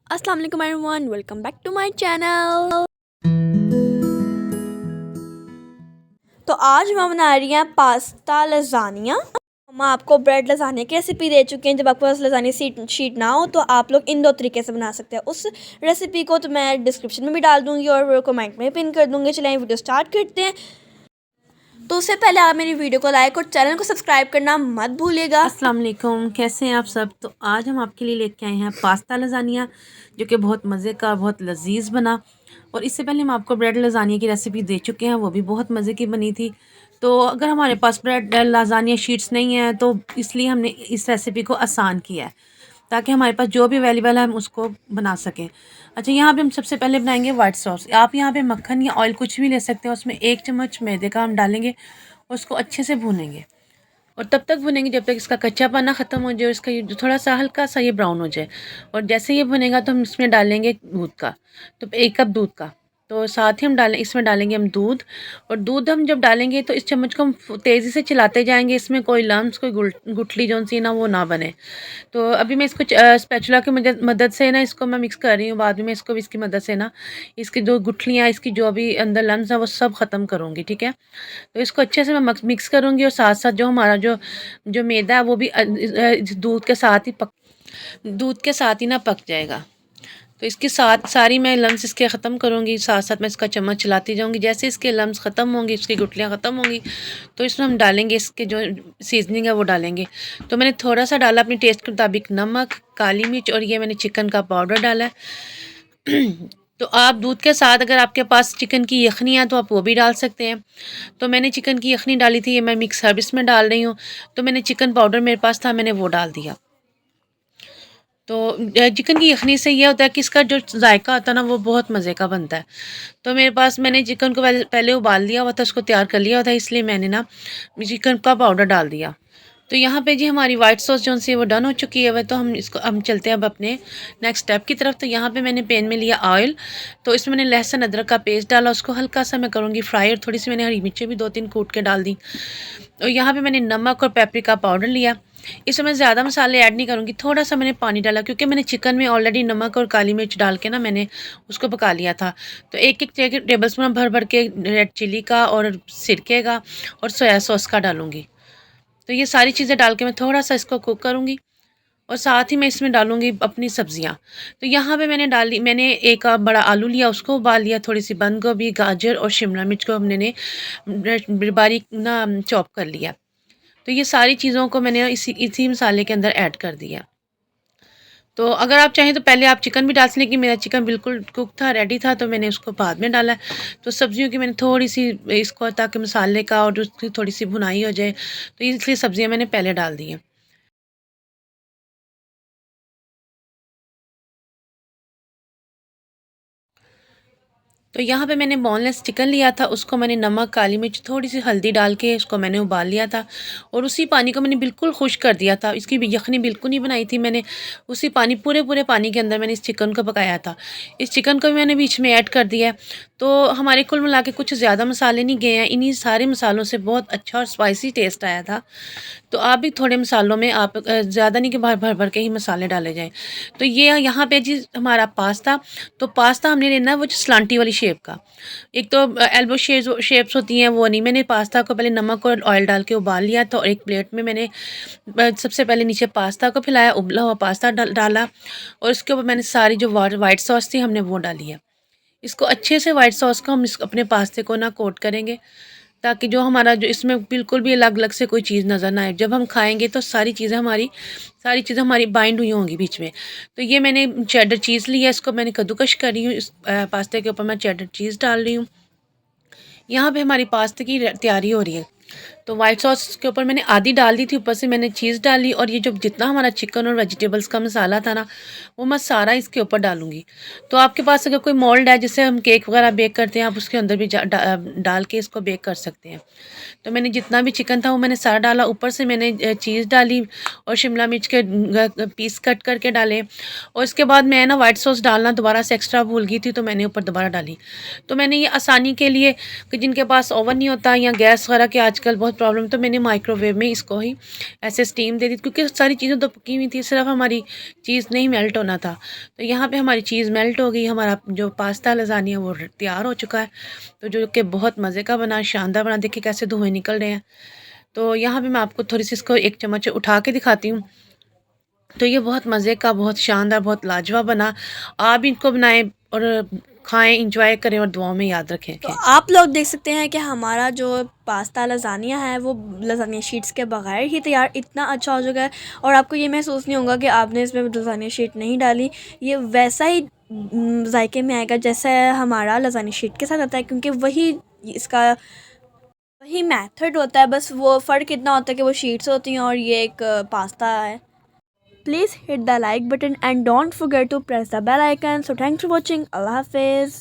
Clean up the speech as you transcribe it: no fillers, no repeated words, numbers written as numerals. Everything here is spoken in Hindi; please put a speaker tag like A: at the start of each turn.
A: अस्सलाम वालेकुम everyone, welcome back to my channel. तो आज मैं बना रही हैं पास्ता लजानिया। हम आपको ब्रेड लजाने की रेसिपी दे चुके हैं। जब आपके पास लजानी शीट ना हो तो आप लोग इन दो तरीके से बना सकते हैं। उस रेसिपी को तो मैं डिस्क्रिप्शन में भी डाल दूँगी और कमेंट में पिन कर दूँगी। चलिए वीडियो स्टार्ट करते हैं। तो उससे पहले आप मेरी वीडियो को लाइक और चैनल को सब्सक्राइब करना मत भूलिएगा।
B: अस्सलाम वालेकुम, कैसे हैं आप सब। तो आज हम आपके लिए लेके आए हैं पास्ता लजानिया, जो कि बहुत मज़े का, बहुत लजीज बना। और इससे पहले हम आपको ब्रेड लजानिया की रेसिपी दे चुके हैं, वो भी बहुत मज़े की बनी थी। तो अगर हमारे पास ब्रेड लजानिया शीट्स नहीं हैं तो इसलिए हमने इस रेसिपी को आसान किया है, ताकि हमारे पास जो भी अवेलेबल है हम उसको बना सकें। अच्छा, यहाँ पे हम सबसे पहले बनाएंगे वाइट सॉस। आप यहाँ पे मक्खन या ऑयल कुछ भी ले सकते हैं। उसमें 1 चम्मच मैदे का हम डालेंगे, उसको अच्छे से भूनेंगे और तब तक भुनेंगे जब तक इसका कच्चापना ख़त्म हो जाए और इसका ये जो थोड़ा सा हल्का सा ये ब्राउन हो जाए। और जैसे ये भुनेगा तो हम इसमें डालेंगे दूध का, तो 1 कप दूध का। तो साथ ही हम इसमें डालेंगे हम दूध। और दूध हम जब डालेंगे तो इस चम्मच को हम तेज़ी से चलाते जाएंगे, इसमें कोई लम्स, कोई गुठली जो सी ना वो ना बने। तो अभी मैं इसको स्पैचुला की मदद से ना इसको मैं मिक्स कर रही हूँ। बाद में इसको भी इसकी मदद से ना इसकी जो गुठलियाँ, इसकी जो भी अंदर लम्स हैं वो सब ख़त्म करूँगी। ठीक है, तो इसको अच्छे से मैं मिक्स करूँगी और साथ साथ जो हमारा जो जो मैदा है वो भी दूध के साथ ही ना पक जाएगा। तो इसके साथ सारी मैं लम्स इसके ख़त्म करूँगी, साथ साथ मैं इसका चम्मच चलाती जाऊँगी। जैसे इसके लम्स ख़त्म होंगी, इसकी गुठलियाँ ख़त्म होंगी, तो इसमें हम डालेंगे इसके जो सीजनिंग है वो डालेंगे। तो मैंने थोड़ा सा डाला अपने टेस्ट के मुताबिक नमक, काली मिर्च, और ये मैंने चिकन का पाउडर डाला है। तो आप दूध के साथ अगर आपके पास चिकन की यखनी है तो आप वो भी डाल सकते हैं। तो मैंने चिकन की यखनी डाली थी, ये मैं मिक्स सर्विस में डाल रही हूँ। तो मैंने चिकन पाउडर मेरे पास था, मैंने वो डाल दिया। तो चिकन की यखनी से ये होता है कि इसका जो जायका होता है ना वो बहुत मज़े का बनता है। तो मेरे पास मैंने चिकन को पहले उबाल लिया हुआ था, उसको तैयार कर लिया हुआ था, इसलिए मैंने ना चिकन का पाउडर डाल दिया। तो यहाँ पे जी हमारी वाइट सॉस जो सी वो डन हो चुकी है। वह तो हम चलते हैं अब अपने नेक्स्ट स्टेप की तरफ। तो यहाँ पे मैंने पैन में लिया ऑयल। तो इसमें मैंने लहसुन अदरक का पेस्ट डाला, उसको हल्का सा मैं करूँगी फ्राई। और थोड़ी सी मैंने हरी मिर्चें भी 2-3 कूट के डाल दी। और यहाँ पे मैंने नमक और पेपरिका पाउडर लिया। इसमें मैं ज़्यादा मसाले ऐड नहीं करूँगी, थोड़ा सा मैंने पानी डाला क्योंकि मैंने चिकन में ऑलरेडी नमक और काली मिर्च डाल के ना मैंने उसको पका लिया था। तो एक एक टेबल स्पून भर भर के रेड चिली का और सिरके का और सोया सॉस का डालूँगी। तो ये सारी चीज़ें डाल के मैं थोड़ा सा इसको कुक करूँगी और साथ ही मैं इसमें डालूँगी अपनी सब्ज़ियाँ। तो यहाँ पे मैंने एक बड़ा आलू लिया, उसको उबाल लिया। थोड़ी सी बंद गोभी, गाजर और शिमला मिर्च को हमने बारीक ना चॉप कर लिया। तो ये सारी चीज़ों को मैंने इसी इसी मसाले के अंदर ऐड कर दिया। तो अगर आप चाहें तो पहले आप चिकन भी डाल सकते, लेकिन मेरा चिकन बिल्कुल कुक था, रेडी था, तो मैंने उसको बाद में डाला है। तो सब्जियों की मैंने थोड़ी सी इसको, ताकि मसाले का और उसकी थोड़ी सी भुनाई हो जाए, तो इसलिए सब्जियां मैंने पहले डाल दी हैं। तो यहाँ पे मैंने बोनलेस चिकन लिया था, उसको मैंने नमक, काली मिर्च, थोड़ी सी हल्दी डाल के उसको मैंने उबाल लिया था। और उसी पानी को मैंने बिल्कुल खुश्क कर दिया था। इसकी भी यखनी बिल्कुल नहीं बनाई थी मैंने। उसी पूरे पूरे पानी के अंदर मैंने इस चिकन को पकाया था। इस चिकन को भी मैंने बीच में ऐड कर दिया है। तो हमारे कुल मिला के कुछ ज़्यादा मसाले नहीं गए हैं। इन्हीं सारे मसालों से बहुत अच्छा और स्पाइसी टेस्ट आया था। तो आप भी थोड़े मसालों में आप ज़्यादा नहीं कि भर भर के ही मसाले डाले जाएँ। तो ये यहाँ पे जी हमारा पास्ता। तो पास्ता हमने लेना है वो जो स्लांटी वाली शेप का। एक तो एल्बो शेप्स होती हैं वो नहीं। मैंने पास्ता को पहले नमक और ऑयल डाल के उबाल लिया था और एक प्लेट में मैंने सबसे पहले नीचे पास्ता को फैलाया, उबला हुआ पास्ता डाला। और उसके ऊपर मैंने सारी जो वाइट सॉस थी हमने वो डाली है। इसको अच्छे से वाइट सॉस को हम अपने पास्ते को ना कोट करेंगे, ताकि जो हमारा जो इसमें बिल्कुल भी अलग अलग से कोई चीज़ नज़र ना आए। जब हम खाएंगे तो सारी चीज़ें हमारी बाइंड हुई होंगी बीच में। तो ये मैंने चेडर चीज़ लिया, इसको मैंने कद्दूकश कर रही हूँ। इस पास्ते के ऊपर मैं चेडर चीज़ डाल रही हूँ। यहाँ पे हमारी पास्ते की तैयारी हो रही है। तो वाइट सॉस के ऊपर मैंने आधी डाल दी थी, ऊपर से मैंने चीज़ डाली। और ये जो जितना हमारा चिकन और वेजिटेबल्स का मसाला था ना, वो मैं सारा इसके ऊपर डालूँगी। तो आपके पास अगर कोई मोल्ड है जिससे हम केक वगैरह बेक करते हैं, आप उसके अंदर भी डाल के इसको बेक कर सकते हैं। तो मैंने जितना भी चिकन था वो मैंने सारा डाला। ऊपर से मैंने चीज़ डाली और शिमला मिर्च के पीस कट करके डाले। और इसके बाद मैं ना वाइट सॉस डालना दोबारा से एक्स्ट्रा भूल गई थी, तो मैंने ऊपर दोबारा डाली। तो मैंने ये आसानी के लिए, कि जिनके पास ओवन नहीं होता या गैस वगैरह के आजकल बहुत प्रॉब्लम, तो मैंने माइक्रोवेव में इसको ही ऐसे स्टीम दे दी, क्योंकि सारी चीज़ें तो पकी हुई थी, सिर्फ हमारी चीज़ नहीं मेल्ट होना था। तो यहाँ पे हमारी चीज़ मेल्ट हो गई, हमारा जो पास्ता लज़ानिया वो तैयार हो चुका है, तो जो कि बहुत मज़े का बना, शानदार बना। देखिए कैसे धुएँ निकल रहे हैं। तो यहाँ पे मैं आपको थोड़ी सी इसको एक चम्मच उठा के दिखाती हूँ। तो ये बहुत मज़े का, बहुत शानदार, बहुत लाजवाब बना। आप भी इनको बनाएं और खाएं, इंजॉय करें और दुआओं में याद रखें।
A: तो आप लोग देख सकते हैं कि हमारा जो पास्ता लज़ानिया है वो लज़ानिया शीट्स के बगैर ही तैयार इतना अच्छा हो चुका है, और आपको ये महसूस नहीं होगा कि आपने इसमें लज़ानिया शीट नहीं डाली। ये वैसा ही जायके में आएगा जैसा हमारा लज़ानिया शीट के साथ आता है, क्योंकि इसका वही मेथड होता है, बस वो फ़र्क इतना होता है कि वो शीट्स होती हैं और ये एक पास्ता है। Please hit the like button and don't forget to press the bell icon. So thanks for watching. Allah Hafiz.